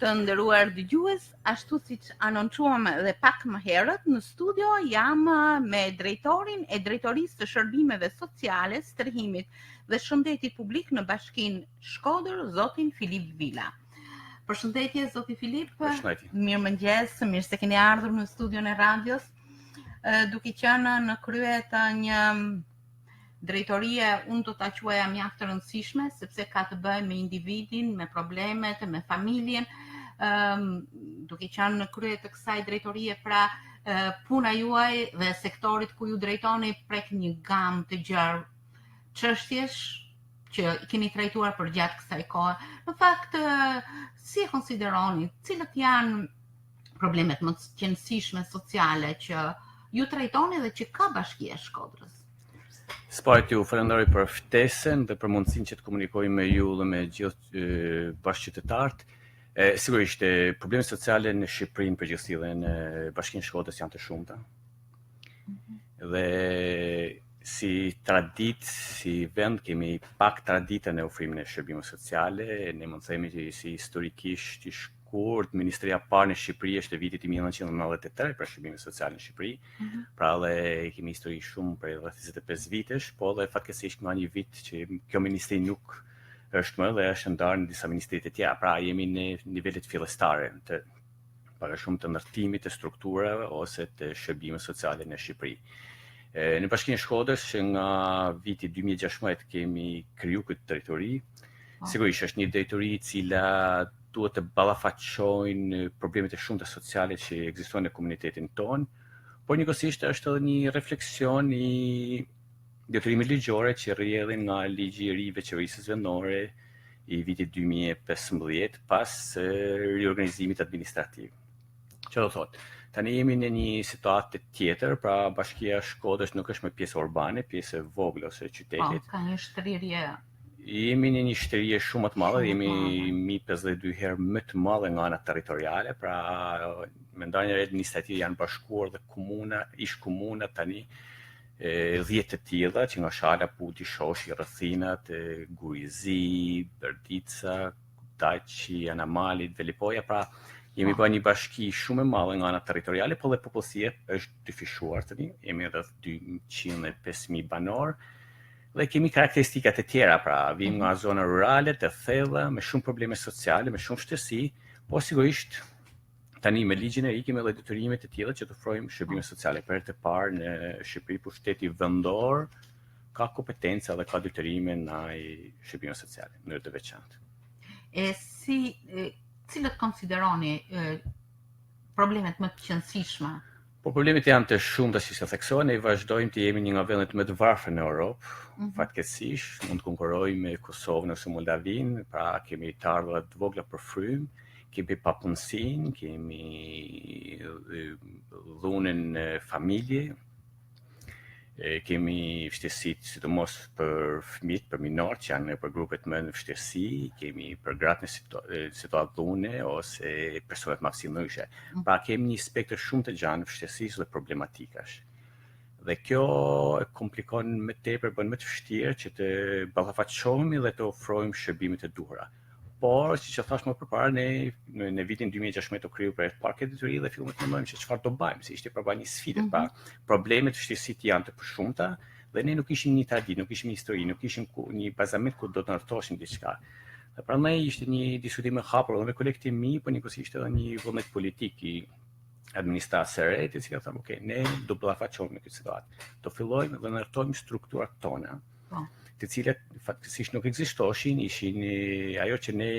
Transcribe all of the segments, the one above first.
Të nderuar dëgjues, ashtu siç anoncuam edhe pak më herët, në studio jam me drejtorin e Drejtorisë të Shërbimeve Sociale, Strehimit dhe Shëndetit Publik në Bashkinë Shkodër, zotin Filip Vila. Përshëndetje zoti Filip. Mirëmëngjes, mirë se keni ardhur në studion e radios. Duke qenë në krye të një drejtorie, unë do ta quaja mjaft të rëndësishme, sepse ka të bëjë me individin, me problemet, me familjen. Duke qenë në krye të kësaj drejtorie, pra puna juaj dhe sektorit ku ju drejtoni prek një gamë të gjerë çështjesh që i keni trajtuar për gjatë kësaj kohe. Në fakt, si e konsideroni, cilët janë problemet më të qëndësishme sociale që ju trajtoni dhe që ka Bashkia e Shkodrës? Spajt ju falenderoj për ftesën dhe për mundësinë që të komunikoj me ju dhe me gjithë bashkëqytetarët. Sigurisht, problemet sociale në Shqipërinë përgjithësi dhe në Bashkinë Shkodrës janë të shumta. Dhe si traditë, si vend, kemi pak traditë në ofrimin e shërbimeve sociale. Ne mund të themi që si historikisht i shkurt, Ministria e parë në Shqipëri është e vitit 1993 për shërbimet sociale në Shqipëri. Pra dhe kemi histori shumë për rreth 25 vitesh, po dhe fatkeqësisht nga një vit që kjo ministri nuk është më dhe është ndarë në disa ministri të tjera. Pra jemi në nivelet fillestare të para shumë të ndërtimit të strukturave ose të shërbimeve sociale në Shqipëri. Në Bashkinë e Shkodrës që nga viti 2016 kemi kriju këtë drejtori. Sigurisht është një drejtori e cila duhet të ballafaqojnë problemet e shumta sociale që ekzistojnë në komunitetin tonë, por njëkohësisht është edhe një refleksion i detyrimit ligjore që rrjedhin nga ligji i ri i Veçërisë vendore i vitit 2015 pas riorganizimit administrativ. Që do thotë, tani jemi në një situatë tjetër, pra Bashkia e Shkodrës nuk është më pjesë urbane, pjesë e vogël ose qytetit. Ka një shtrirje. Jemi në një shtrirje shumë më të madhe, jemi 52 herë më të madhe nga ana territoriale, pra me ndarjen administrative janë bashkuar dhe komuna, ish komuna tani 10 të tilla që nga Shala, Puti, Shoshi, Rrëthinat, Gurizi, Berditsa, Kutaçi, Anamali, Velipoja, pra jemi bërë një bashki shumë e madhe nga ana territoriale, por dhe popullsia është dyfishuar tani, jemi rreth 205.000 banor. Dhe kemi karakteristikat e tjera, pra vim nga zona rurale, të thella, me shumë probleme sociale, me shumë shtësi, po sigurisht tani me ligjin e ri kemi edhe detyrime të tilla që të ofrojmë shërbime sociale. Për herë të parë në Shqipëri pushteti vendor ka kompetenca dhe ka detyrime ndaj shërbimeve sociale në mënyrë të veçantë. Cilët konsideroni problemet më të qëndësishme? Po problemet janë të shumta si se theksohen, ne vazhdojmë të jemi një nga vendet më të varfër në Europë, fatkeqësisht, mund të konkurrojmë me Kosovën ose Moldavinë, pra kemi të ardhurat të vogla për frym, kemi papunësinë, kemi dhunën familje, kemi vështirësitë sidomos për fëmijët, për minorët që janë për grupet më në vështirësi, kemi për gratë në situatë dhune ose personat maksimërishe. Pra kemi një spektër shumë të gjanë vështirësisë dhe problematikash. Dhe kjo e komplikon më tepër, bën më të vështirë që të ballafaqohemi dhe të ofrojmë shërbimet e duhura. Por, siç e thash më përpara, ne në vitin 2016 u kriju për parë këtë detyri dhe filluam të mendojmë se çfarë do bëjmë, se ishte përballë një sfide, pra problemet vështirësitë janë të përshumta dhe ne nuk ishim një traditë, nuk ishim një histori, nuk ishim një bazament ku do të ndërtoshim diçka. Dhe prandaj ishte një diskutim e hapur edhe me kolegët e mi, por njëkohësisht edhe një vullnet politik i administratës së re, të cilat thamë, okay, ne do ballafaqohemi në këtë situatë. Do fillojmë dhe ndërtojmë strukturat tona, të cilat fatkeqësisht nuk ekzistoshin, ishin ajo që ne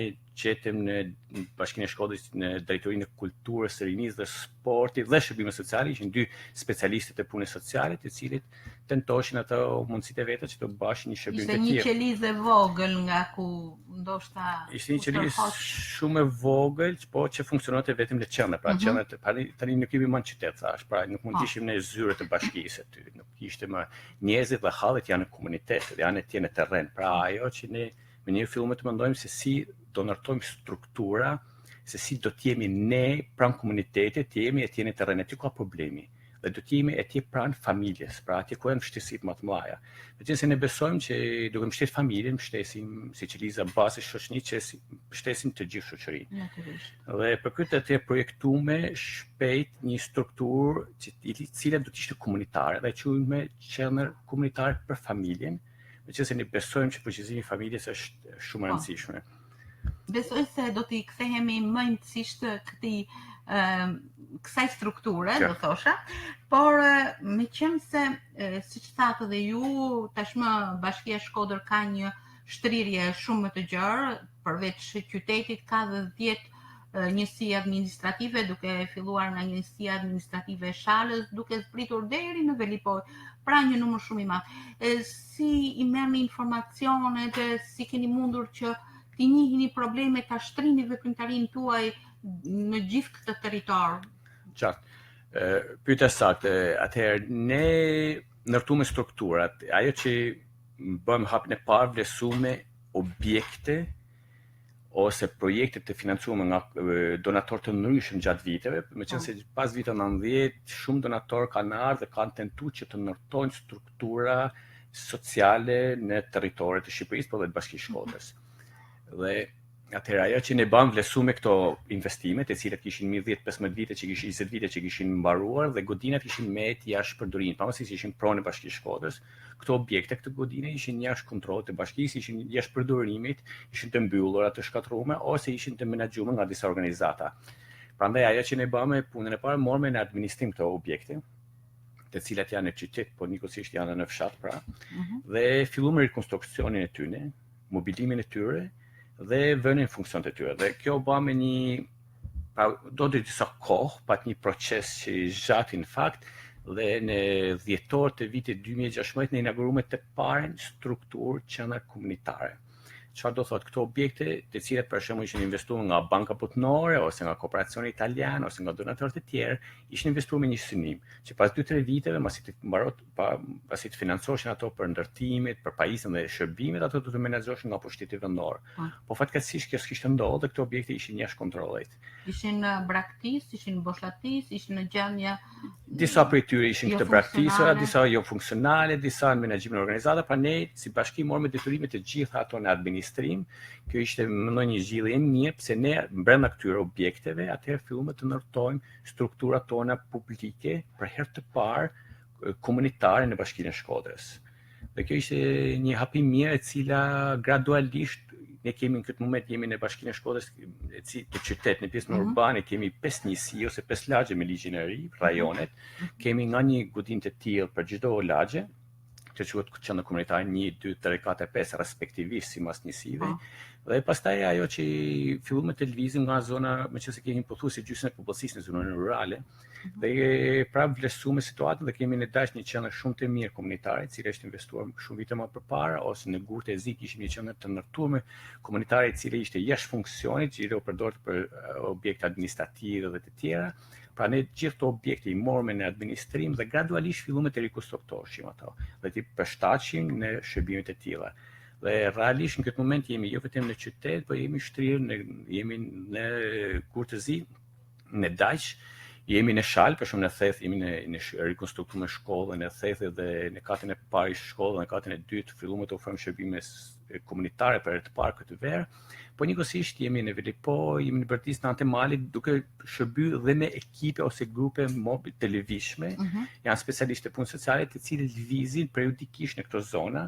gjetëm në Bashkinë e Shkodrës në drejtorinë e kulturës, së rinisë dhe sportit dhe shërbimeve sociale, ishin dy specialistët e punës sociale, të cilët tentoshin ato mundësitë e veta që të bashin një shërbim të tillë. Ishte një qelizë vogël nga ku ndoshta ishte një qelizë shumë e vogël, po që funksiononte vetëm në qendër, pra qendrat tani nuk kemi më në qytet, thash, pra nuk mund të ishim në zyrët të bashkisë aty, nuk ishte më njerëzit dhe hallet janë në komunitet, janë atje në terren. Pra ajo që ne me një fillim të mendojmë se si do ndërtojmë struktura, se si do të jemi ne pranë komunitetit, të jemi atje në terren, aty ka problemi. dhe do të jemi atje pranë familjes, pra atje ku janë vështirësitë më të mëdha. Megjithëse ne besojmë që duke mbështetur familjen, mbështesim siç Eliza bazë shoqëni që mbështesim të gjithë shoqërinë. Natyrisht. Dhe për këtë të projektume shpejt një strukturë e cila do të ishte komunitare dhe quajmë qendër komunitare për familjen, megjithëse ne besojmë që përgjegjësia e familjes është shumë e rëndësishme. Besoj se do t'i kthehemi më imësisht kësaj strukture, do thosha, por me qenë se, siç thatë dhe ju, tashmë Bashkia e Shkodër ka një shtrirje shumë më të gjerë, përveç qytetit ka dhe 10 njësi administrative, duke filluar nga njësia administrative e Shalës, duke zbritur deri në Velipoj, pra një numër shumë i madh. Si i merrni informacionet, si keni mundur që ti njihni problemet, ta shtrini veprimtarinë tuaj në gjithë këtë territor? Qartë. Pyetja saktë, atëherë ne ndërtuam strukturat, ajo që bëjmë hapin e parë vlerësume objekte ose projekte të financuara nga donatorë të ndryshëm gjatë viteve, meqenëse se pas viteve 90 shumë donatorë kanë ardhur dhe kanë tentuar që të ndërtojnë struktura sociale në territoret e Shqipërisë, por edhe të Bashkisë Shkodrës. Dhe atëherë ajo që ne bëmë vlerësume këto investimet, e cilat kishin 10-15 vite, që kishin 20 vite që kishin mbaruar dhe godinat ishin me të jashtë përdorimit, pavarësisht se ishin pronë e Bashkisë Shkodrës, këto objekte, këto godine ishin jashtë kontrollit të bashkisë, ishin jashtë përdorimit, ishin të mbyllura, të shkatruara ose ishin të menaxhuara nga disa organizata. Prandaj ajo që ne bëmë punën e parë morëm në administrim këto objekte, të cilat janë në qytet, por njëkohësisht janë në fshat pra, dhe filluam rekonstruksionin e tyre, mobilimin e tyre dhe vënien në funksion të tyre. Dhe kjo bë me do të disa kohë, pat një proces që zgjati në fakt, dhe në dhjetor të vitit 2016 ne inauguruam të parën strukturë qendër komunitare. Çfarë do thotë këto objekte, të cilat për shembull ishin investuar nga banka botërore ose nga kooperacioni italian ose nga donatorë të tjerë, ishin investuar me një synim, që pas 2-3 viteve, pasi të financoheshin ato për ndërtimet, për pajisjen dhe shërbimet, ato do të menaxhoheshin nga pushteti vendor. Po fatkeqësisht kjo s'kishte ndodhur dhe këto objekte ishin jashtë kontrollit. Ishin braktis, ishin boshlatis, ishin në gjendje. Disa prej tyre ishin të braktisura, disa jo funksionale, disa në menaxhimin organizata, pra ne si bashki morëm detyrimet të gjitha ato në administrim. Kjo ishte mendoj një zgjidhje e mirë, pse ne brenda këtyre objekteve atëherë filluam të ndërtojmë strukturat tona publike për herë të parë komunitare në Bashkinë e Shkodrës. Dhe kjo ishte një hap i mirë e cila gradualisht ne kemi në këtë moment jemi në Bashkinë e Shkodrës, të qytet në pjesën urbane kemi 5 njësi ose 5 lagje me ligjin e ri, rajonet. Kemi nga një godinë të tillë për çdo lagje, që quhet qendër komunitare 1, 2, 3, 4, 5 respektivisht sipas njësive. Dhe pastaj ajo që filluam të lëvizim nga zona, meqense kemi pothuajse gjysmën e popullsisë në zonën rurale, dhe pra vlerësuam situatën dhe kemi në dash një qendër shumë të mirë komunitare, e cila është investuar shumë vite më përpara, ose në Gurtë e Zi kishim një qendër të ndërtuar komunitare e cila ishte jashtë funksionit, që u përdoret për objekte administrative dhe të tjera. Pra ne gjithë këto objekte i morëm në administrim dhe gradualisht filluam të rikonstruktoheshim ato dhe të përshtatshim në shërbimet e tilla. Dhe realisht në këtë moment jemi jo vetëm në qytet, por jemi shtrirë jemi në Gurtë e Zi, në Daq, jemi në Shalë, për shumë në Theth, jemi në rikonstruktuar shkollën e Thethit dhe në katin e parë shkollën, në katin e dytë filluam të ofrojmë shërbime komunitare për të parë këtë verë. Po njëkohësisht jemi në Velipoj, jemi në Bërtis, në Antemalit, duke shërbyer dhe me ekipe ose grupe mobil të lëvizshme, janë specialistë të punë sociale të cilët lëvizin periodikisht në këto zona,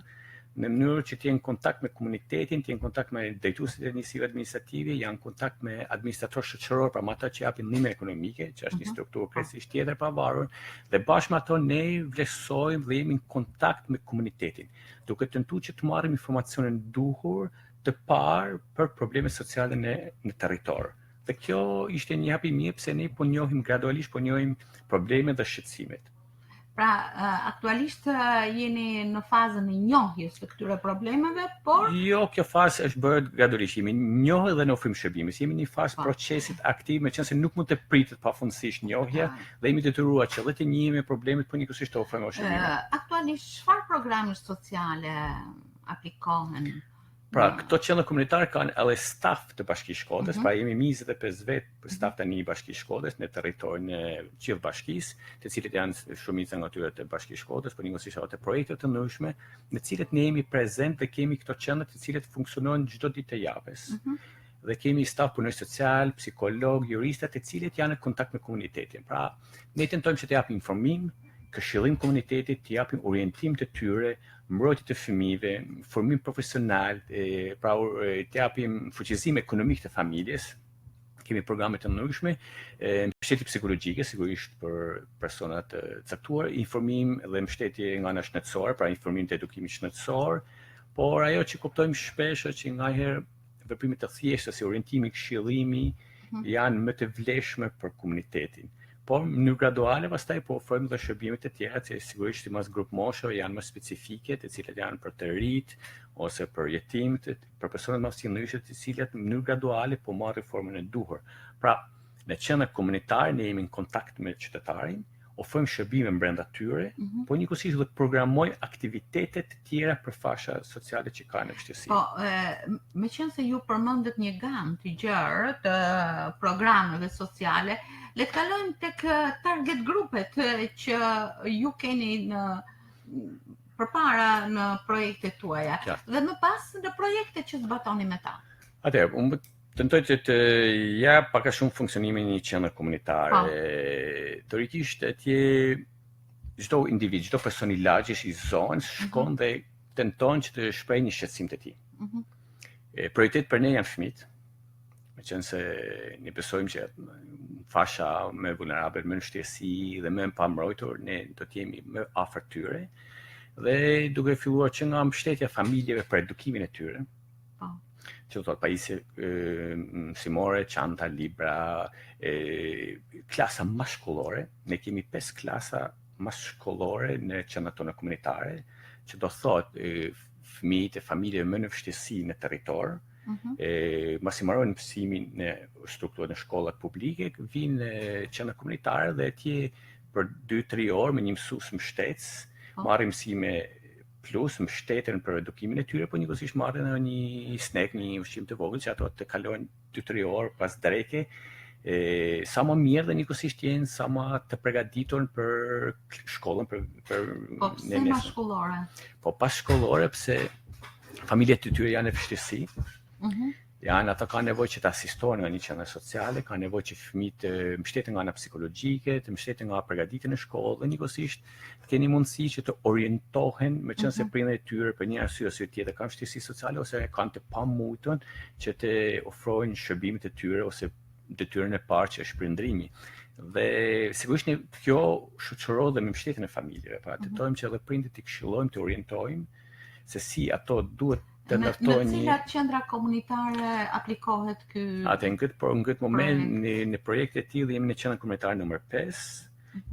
në mënyrë që të jenë në kontakt me komunitetin, të jenë në kontakt me drejtuesit e njësive administrative, janë në kontakt me administratorë shoqëror, pra ata që japin ndihmën ekonomike, që është një strukturë krejtësisht tjetër pavarur, dhe bashkë me ato ne vlerësojmë dhe jemi në kontakt me komunitetin, duke tentuar që të marrim informacionin duhur të parë për probleme sociale në territor. Dhe kjo ishte një hap i mirë pse ne po njohim gradualisht, po njohim problemet dhe shqetësimet. Pra, aktualisht jeni në fazën e njohjes të këtyre problemeve, por... Jo, kjo fazë është bërë gradualisht, jemi njohë dhe në ofrim shërbimes, jemi një fazë procesit aktiv, me qenë se nuk mund të pritet pafundësisht njohja, dhe jemi detyruar që dhe të njihemi problemet, por njëkohësisht të ofrojmë shërbime. Aktualisht, çfarë programe sociale aplikohen Pra, këto qendra komunitare kanë edhe staf të Bashkisë Shkodrës, pra jemi 25 vetë për staf tani i Bashkisë Shkodrës në territorin e gjithë bashkisë, të cilët janë shumica nga tyre të Bashkisë Shkodrës, por njëkohësisht edhe të projekte të ndryshme, në të cilët ne jemi prezent dhe kemi këto qendra të cilët funksionojnë çdo ditë të javës. Dhe kemi staf punëtor social, psikolog, juristë të cilët janë në kontakt me komunitetin. Pra, ne tentojmë që të japim informim, këshillim komunitetit, të japim orientim të tyre, mbrojtje të fëmijëve, formim profesional, pra të japim fuqizim ekonomik të familjes. Kemi programe të ndryshme, mbështetje psikologjike, sigurisht për personat të caktuar, informim dhe mbështetje nga ana shëndetësore, pra informim të edukimit shëndetësor, por ajo që kuptojmë shpesh është që ngaherë veprimet të thjeshta si orientimi, këshillimi janë më të vlefshme për komunitetin. Por në mënyrë graduale pastaj po ofrojmë dhe shërbime të tjera që sigurisht sipas grup moshave janë më specifike, të cilat janë për të rinjt ose për jetimët, për personat më të ndryshëm, të cilat në mënyrë graduale po marrin formën e duhur. Pra, në qendra komunitare ne jemi në kontakt me qytetarin, ofrojmë shërbime brenda tyre, po njëkohësisht dhe programojmë aktivitete të tjera për fasha sociale që kanë në vështirësi. Po, meqense ju përmendët një gamë të gjerë të programeve sociale, le të kalojmë tek target grupet që ju keni në përpara në projektet tuaja dhe më pas në projektet që zbatoni me ta. Atëherë, unë tentoj që të jap pak a shumë funksionimin e një qendre komunitare. Teorikisht atje çdo individ, çdo person i lagjës i zonës shkon dhe tenton që të shprehë një shqetësim të tij. Prioritet për ne janë fëmijët, meqense ne besojmë që fasha më vulnerabel, më në vështirësi dhe më pambrojtur, ne do të jemi më afër tyre dhe duke filluar që nga mbështetja familjeve për edukimin e tyre. Që do të pajisje mësimore, çanta, libra, klasa mashkullore. Ne kemi 5 klasa mashkullore në qendrat tona komunitare, që do thotë fëmijët e familjeve më në vështirësi në territor, masi marrojnë mësimin në strukturën e shkollat publike, vinë në qendra komunitare dhe atje për 2-3 orë me një mësues mbështetës, marrin mësime plus mbështeten për edukimin e tyre, po njëkohësisht marrin edhe një snack, një ushqim të vogël që ato të kalojnë 2-3 orë pas dreke, sa më mirë dhe njëkohësisht jenë sa më të përgatitur për shkollën, për Po pse mashkullore? Po pas shkollore, pse familjet të tyre janë në vështirësi. Ata kanë nevojë që të asistohen nga një qendër sociale, kanë nevojë që fëmijët të mbështeten nga ana psikologjike, të mbështeten nga përgatitja në shkollë dhe njëkohësisht të keni mundësi që të orientohen, meqense prindërit e tyre për një arsye ose tjetër kanë vështirësi sociale ose kanë të pamujtur që të ofrojnë shërbimet e tyre ose detyrën e parë që është prindërimi. Dhe sigurisht kjo shoqërohet dhe me mbështetjen e familjeve, pra tentojmë që edhe prindërit të këshillojmë, të orientojmë se si ato duhet të ndërtojnë. Në cilat qendra komunitare aplikohet ky? Atë në këtë moment në projekte të tillë jemi në qendrën komunitare numër 5,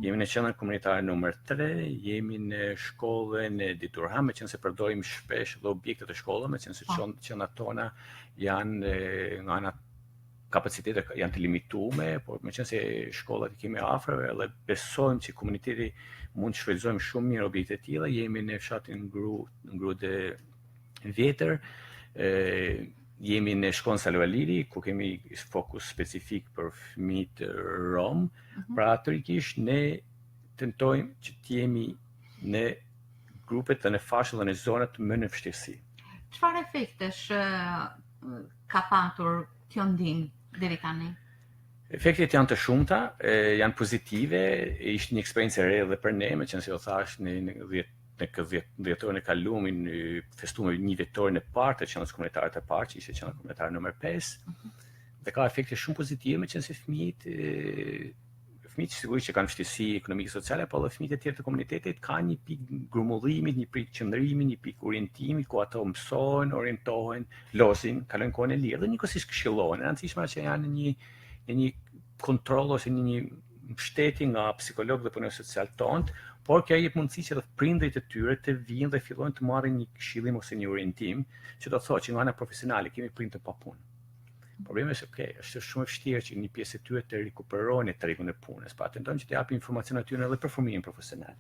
jemi në qendrën komunitare numër 3, jemi në shkollën e Diturham, meqense përdorim shpesh dhe objektet e shkollës, meqense qendrat tona janë nga ana kapacitetet janë të limituara, por meqense shkollat i kemi afër dhe besojmë që komuniteti mund të shfrytëzojmë shumë mirë objekte të tilla, jemi në fshatin Ngrude vjetër, jemi në shkollën Salualiri, ku kemi fokus specifik për fëmijët rom, pra teorikisht ne tentojmë që të jemi në grupet dhe në fashët dhe në zonat më në vështirësi. Çfarë efektesh ka patur kjo ndihmë deri tani? Efektet janë të shumta, janë pozitive, ishte një eksperiencë e re edhe për ne, meqense si u thash në 10 dhjetorin e kaluar festuam një vjetorin e parë të qendrës komunitare të parë, që ishte qendra komunitare numër 5. Dhe ka efekte shumë pozitive, meqense fëmijët sigurisht që kanë vështirësi ekonomike sociale, po edhe fëmijët e tjerë të komunitetit kanë një pikë grumullimi, një pikë qëndrimi, një pikë orientimi, ku ato mësojnë, orientohen, losin, kalojnë kohën e lirë dhe njëkohësisht këshillohen. E rëndësishme që janë në një kontroll ose në një mbështetje nga psikologë dhe punonjës social tonë, por kjo jep mundësi që edhe prindërit e tyre të vinë dhe fillojnë të marrin një këshillim ose një orientim, që do të thotë që nga ana profesionale kemi prindë të papunë. Problemi është është shumë e vështirë që një pjesë e tyre të rikuperojnë tregun e punës, pa tentojmë që të japim informacion aty edhe për formimin profesional.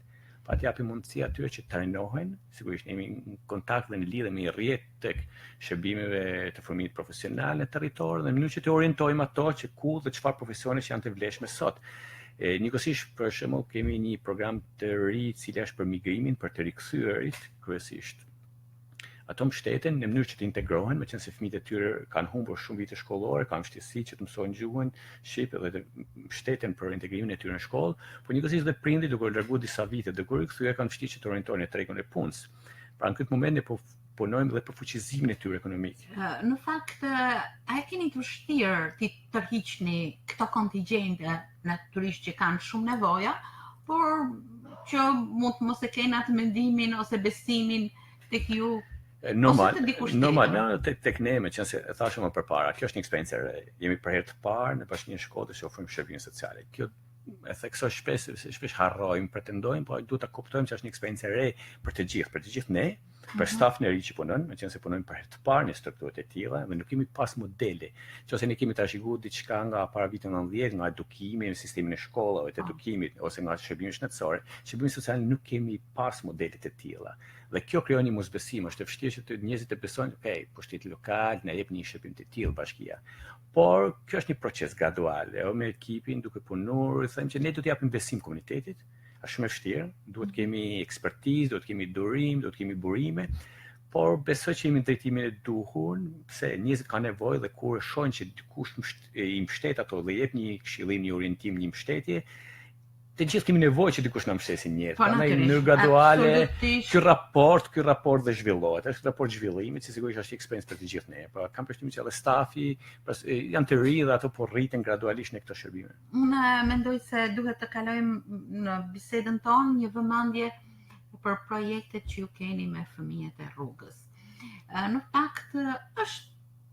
pa të japim mundësi atyre që trajnohen, sigurisht jemi në kontakt dhe në lidhje me rrjet tek shërbimeve të fëmijët profesional në territor dhe në mënyrë që të orientojmë ato që ku dhe çfarë profesione që janë të vlefshme sot. Njëkohësisht për shembull kemi një program të ri i cili është për migrimin, për të rikthyerit kryesisht ato mbështeten në mënyrë që të integrohen, meqense fëmijët e tyre kanë humbur shumë vite shkollore, kanë vështirësi që të mësojnë gjuhën shqipe dhe të mbështeten për integrimin e tyre në shkollë, por njëkohësisht dhe prindit duke u larguar disa vite dhe kur rikthyer kanë vështirësi që të orientohen në tregun e punës. Pra në këtë moment ne po punojmë dhe për fuqizimin e tyre ekonomik. Në fakt, a e keni të vështirë të tërhiqni këto kontingjente natyrisht që kanë shumë nevoja, por që mund të mos e kenë atë mendimin ose besimin tek ju. Normal, tek ne me qenë se thashëm më përpara, kjo është një eksperiencë e re. Jemi për herë të parë në Bashkinë Shkodrës që ofrojmë shërbime sociale. Kjo e theksoj shpesh harrojmë, pretendojmë, po duhet ta kuptojmë që është një eksperiencë e re për të gjithë ne, për stafin e ri që punon, me qenë se punojmë për herë të parë në strukturët e tilla dhe nuk kemi pas modele. Nëse ne kemi trashëguar diçka nga para vitit 90, nga edukimi në sistemin e shkollave, të edukimit ose nga shërbimi shëndetësor, shërbimi social nuk kemi pas modelet e tilla. Dhe kjo krijon një mosbesim, është e vështirë që njerëzit të besojnë, okay, pushteti lokal na jep një shërbim të tillë bashkia. Por kjo është një proces gradual, me ekipin duke punuar, them që ne do të japim besim komunitetit, është shumë e vështirë, duhet kemi ekspertizë, duhet kemi durim, duhet kemi burime, por besoj që jemi në drejtimin e duhur, pse njerëzit kanë nevojë dhe kur shohin që dikush i mbështet ato dhe jep një këshillim, një orientim, një mbështetje, të gjithë kemi nevojë që dikush na mbështesin njerëz. Prandaj në mënyrë graduale ky raport dhe zhvillohet. Është raport zhvillimit, që sigurisht është një eksperiencë për të gjithë ne. Pra kam përshtypjen që edhe stafi janë të ri dhe ato po rriten gradualisht në këto shërbime. Unë mendoj se duhet të kalojmë në bisedën tonë një vëmendje për projektet që ju keni me fëmijët e rrugës. Në fakt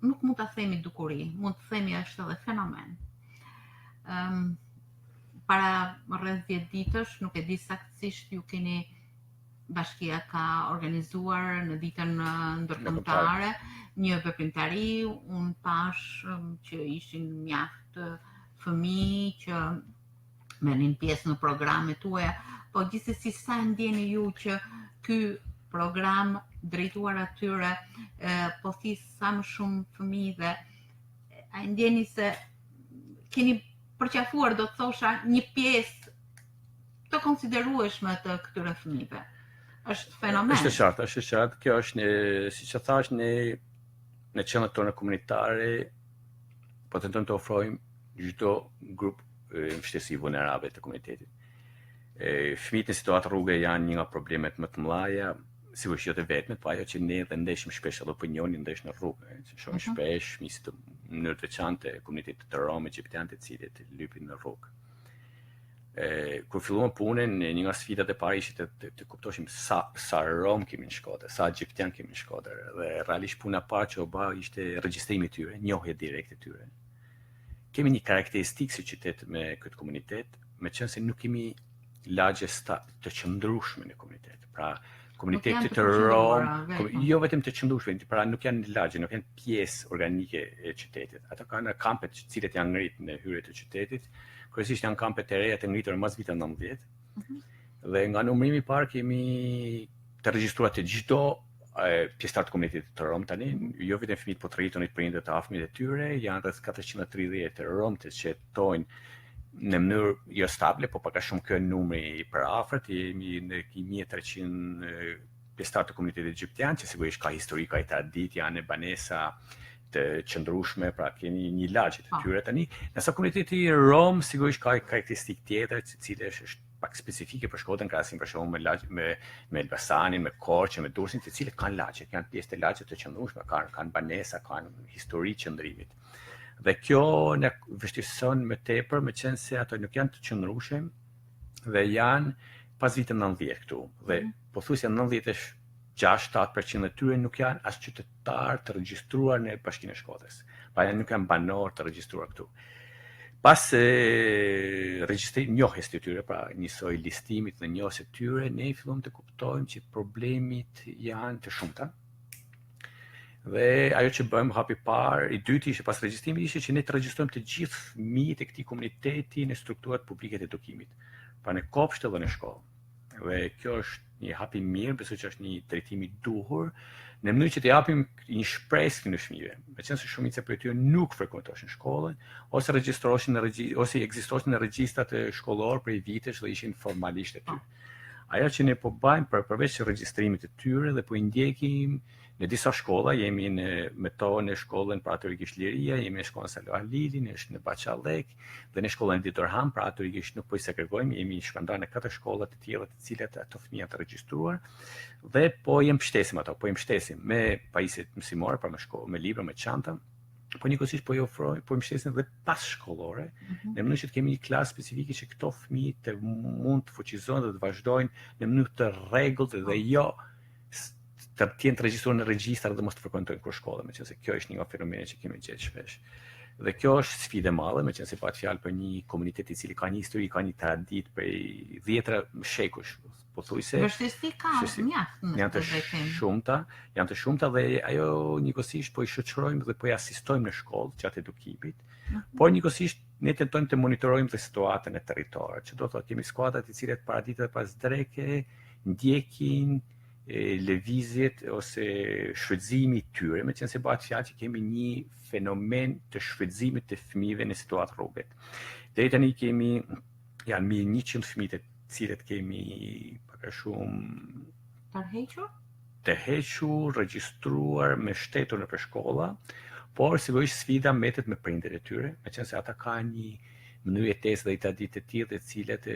nuk mund ta themi dukuri, mund të themi është edhe fenomen. Para rreth 10 ditësh, nuk e di saktësisht, ju keni bashkia ka organizuar në ditën ndërkombëtare një veprimtari, unë pash që ishin mjaft fëmijë që merrnin pjesë në programet tuaja, po gjithsesi sa ndjeni ju që ky program drejtuar atyre po this sa më shumë fëmijë dhe a ndjeni se keni përqafuar, do të thosha, një pjesë të konsiderueshme të këtyre fëmijëve. Është fenomen. Është qartë. Kjo është siç e thash, në qendrat tona komunitare po tentojmë të ofrojmë çdo grup mbështesi vulnerabël të komunitetit. Fëmijët në situatë rruge janë një nga problemet më të mëdha, sigurisht jo të vetmet, po ajo që ne dhe ndeshim shpesh edhe opinionin ndesh në rrugë, që shohim shpesh fëmijë të mënyrë të veçantë komunitetit të romë egjiptian të cilët lypin në rrugë. Kur filluam punën, një nga sfidat e parë ishte të kuptoshim sa rom kemi në Shkodër, sa egjiptian kemi në Shkodër, dhe realisht puna e parë që u bë ishte regjistrimi i tyre, njohja direkte e tyre. Kemi një karakteristikë si qytet me këtë komunitet, meqense nuk kemi lagje të qëndrueshme në komunitet. Pra komunitetet të Rom, jo vetëm të qëndrueshme, pra nuk janë lagje, nuk janë pjesë organike e qytetit. Ato kanë kampet të cilët janë ngritur në hyrje të qytetit, kryesisht janë kampet të reja të ngritura mas vitit 90. Dhe nga numrimi i parë kemi të regjistruar të çdo pjesëtar të komunitetit të Rom tani, jo vetëm fëmijët, po të rritunit prindër të afërmit e tyre, janë rreth 430 romtë që jetojnë në mënyrë jo stable, po pak a shumë kjo numri i përafërt, jemi në 1300 pjesëtar të komunitetit egjiptian, që sigurisht ka histori, ka traditë, janë banesa të qëndrueshme, pra keni një lagje të tyre tani. Nësa komuniteti rom sigurisht ka karakteristikë tjetër, e cila është pak specifike për Shkodrën, krahasim për shembull me Elbasanin, me Korçën, me Durrësin, të cilët kanë lagje, kanë pjesë të lagje të qëndrueshme, kanë banesa, kanë histori qëndrimit. Dhe kjo në vështirëson më tepër, meqense ato nuk janë të qëndrueshëm dhe janë pas vitit 90 këtu. Dhe pothuajse 96-7% e tyre nuk janë as qytetar të regjistruar në Bashkinë e Shkodrës. Pra nuk janë banor të regjistruar këtu. Pas njohjes të tyre, pra njësoj listimit dhe njohjes të tyre, ne fillojmë të kuptojmë që problemit janë të shumta. Dhe ajo që bëjmë hapi parë, i dyti ishte pas regjistrimit, ishte që ne të regjistrojmë të gjithë fëmijët e këtij komuniteti në strukturat publike të edukimit, pra në kopshte dhe në shkollë. Dhe kjo është një hap i mirë, besoj që është një drejtim i duhur, në mënyrë që të japim një shpresë në fëmijëve. Meqense shumica prej tyre nuk frekuentoshin shkollën, ose regjistroheshin ose ekzistonin në regjistrat e shkollor prej vitesh dhe ishin formalisht aty. Ajo që ne po bëjmë përveç regjistrimit të tyre dhe po i ndjekim në disa shkolla, jemi me to në shkollën praktikorisht Liria, jemi në shkollën Salo Halili, në Baqallek dhe në shkollën Editor Ham, praktikorisht nuk po i segregojmë, jemi shpërndarë në 4 shkolla të tjera të cilat ato fëmijë të regjistruar dhe po i mbështesim ato, po i mbështesim me pajisje mësimore, pra me libra, me çanta, po njëkohësisht po i ofrojmë, po i mbështesim dhe pas shkollore, në mënyrë që të kemi një klasë specifike që këto fëmijë të mund të fuqizohen dhe të vazhdojnë në mënyrë të rregullt dhe jo të tjenë të regjistruar në regjistra dhe mos të frekuentojnë kur shkollën, meqense kjo është një fenomene që kemi gjetë shpesh. Dhe kjo është sfidë e madhe, meqense pat fjalë për një komunitet i cili ka një histori, ka një traditë prej 10 shekush, pothuajse. Vështirësi ka mjaft në këtë drejtim. Janë të shumta dhe ajo njëkohësisht po i shoqërojmë dhe po i asistojmë në shkollë gjatë edukimit, por njëkohësisht ne tentojmë të monitorojmë dhe situatën e territorit, që do të thotë kemi skuadra të cilat paraditët pas dreke ndjekin lëvizjet ose shfrytëzimi i tyre, meqense bëhet fjalë që kemi një fenomen të shfrytëzimit të fëmijëve në situatë rrugë. Deri tani janë 100 fëmijë të cilët kemi pak a shumë të hequr, regjistruar me shtetur nëpër shkolla, por sigurisht sfida mbetet me prindërit e tyre, meqense ata kanë një mënyrë jetese dhe traditë të tilla të cilat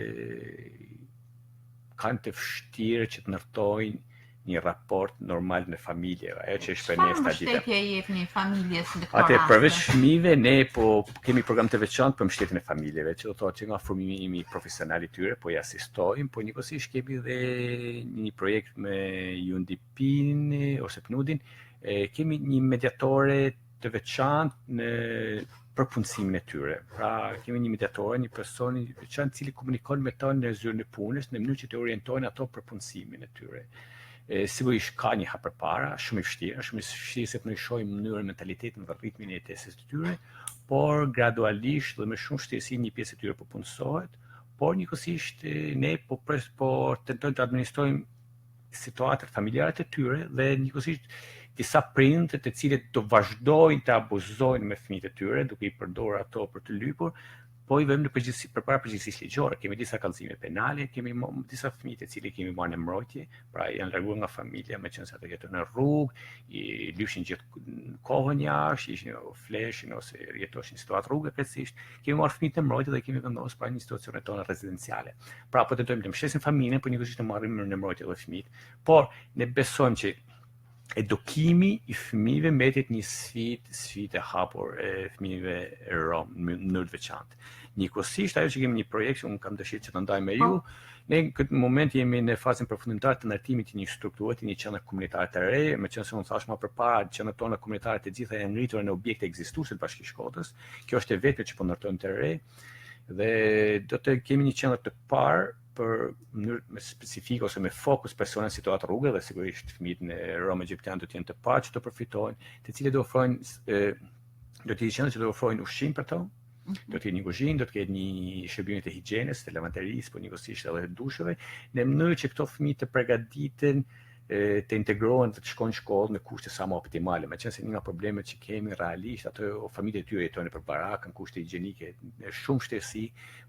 kanë të vështirë që të ndërtojnë një raport normal në familje, ajo që është për ne tradita. Çfarë mbështetje i jepni familjes në këtë rast? Atë përveç fëmijëve, ne po kemi program të veçantë për mbështetjen e familjeve, që do thotë që nga formimi profesional i tyre po i asistojmë, po njëkohësisht kemi dhe një projekt me UNDP-n ose PNUD-in, kemi një mediatore të veçantë në përpunësimin e tyre. Pra, kemi një mediatore, një person i veçantë i cili komunikon me ta në zyrën e punës, në mënyrë që të orientojnë ato përpunësimin e tyre. Sigurisht ka një hap përpara, shumë i vështirë se të shohim mënyrën, mentalitetin dhe ritmin e jetesës të tyre, por gradualisht dhe me shumë vështirësi një pjesë e tyre po punësohet, por njëkohësisht ne po tentojmë të administrojmë situatat familjare të tyre dhe njëkohësisht disa prindë të cilët do vazhdojnë të abuzojnë me fëmijët e tyre, duke i përdorur ato për të lypur, po i vëmë në përgjithësi përpara përgjegjësisë ligjore. Kemi disa kallëzime penale, kemi disa fëmijë të cilët kemi marrë në mbrojtje, pra janë larguar nga familja meqense ata jetojnë në rrugë, i lypshin gjithë kohën jashtë, ishin fleshin ose jetoshin situatë rrugë krejtësisht. Kemi marrë fëmijë në mbrojtje dhe kemi vendosur pra një situacione tona rezidenciale. Pra po tentojmë të mbështesim familjen, por njëkohësisht të marrim në mbrojtje edhe fëmijët. Por ne besojmë që edukimi i fëmijëve mbetet një sfidë e hapur e fëmijëve rom në mënyrë të veçantë. Njëkohësisht ajo që kemi një projekt që unë kam dëshirë që të ndaj me ju, ne në këtë moment jemi në fazën përfundimtare të ndërtimit të një strukture, të një qendre komunitare të re, meqense unë thash më përpara qendrat tona komunitare të gjitha janë ngritura në objekte ekzistuese të Bashkisë Shkodrës. Kjo është e vetme që po ndërtojmë të re dhe do të kemi një qendër të parë për mënyrë specifike ose me fokus persona në situatë rrugë dhe sigurisht fëmijët në Rom egjiptian do të jenë të parë që të përfitojnë, të cilët do ofrojnë do të jenë që do ofrojnë ushqim për to, do të jetë një kuzhinë, do të ketë një shërbime të higjienës, të lavanderisë, po njëkohësisht edhe të dusheve, në mënyrë që këto fëmijë të përgatiten të integrohen dhe të shkojnë në shkollë në kushte sa më optimale, meqense një nga problemet që kemi realisht, ato familjet e tyre jetojnë nëpër barak, në kushte higjienike shumë vështirësi,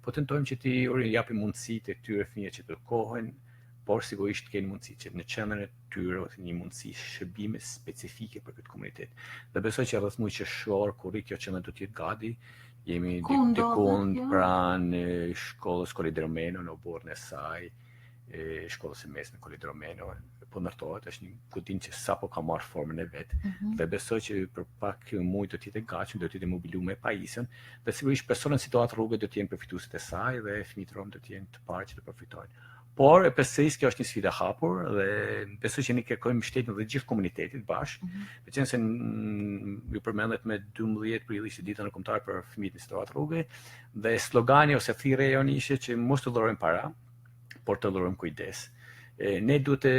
po tentojmë që t'i japim mundësi të këtyre fëmijëve që të edukohen, por sigurisht kanë mundësi që në qendrën e tyre ose një mundësi shërbime specifike për këtë komunitet. Dhe besoj që rreth muajit qershor, kur kjo qendër do të jetë gati, jemi diku pranë shkollës Kolidromeno në oborrin e saj, shkollës së mesme Kolidromeno, po ndërtohet, është një kutinë që sapo ka marrë formën e vet, dhe besoj që për pak muaj do të jetë gatshëm, do të jetë mobiluar me pajisjen, dhe sigurisht personat në situatë rrugë do të jenë përfituesit e saj dhe fëmijët rom do të jenë të parë që të përfitojnë. Por përsëris kjo është një sfidë e hapur dhe besoj që ne kërkojmë mbështetjen dhe gjithë komunitetit bashkë, meqense ju përmendet me 12 prill ishte dita ndërkombëtare për fëmijët në situatë rrugë dhe slogani ose thirrja jonë ishte që mos të dhurojmë para, por të dhurojmë kujdes. Ne duhet të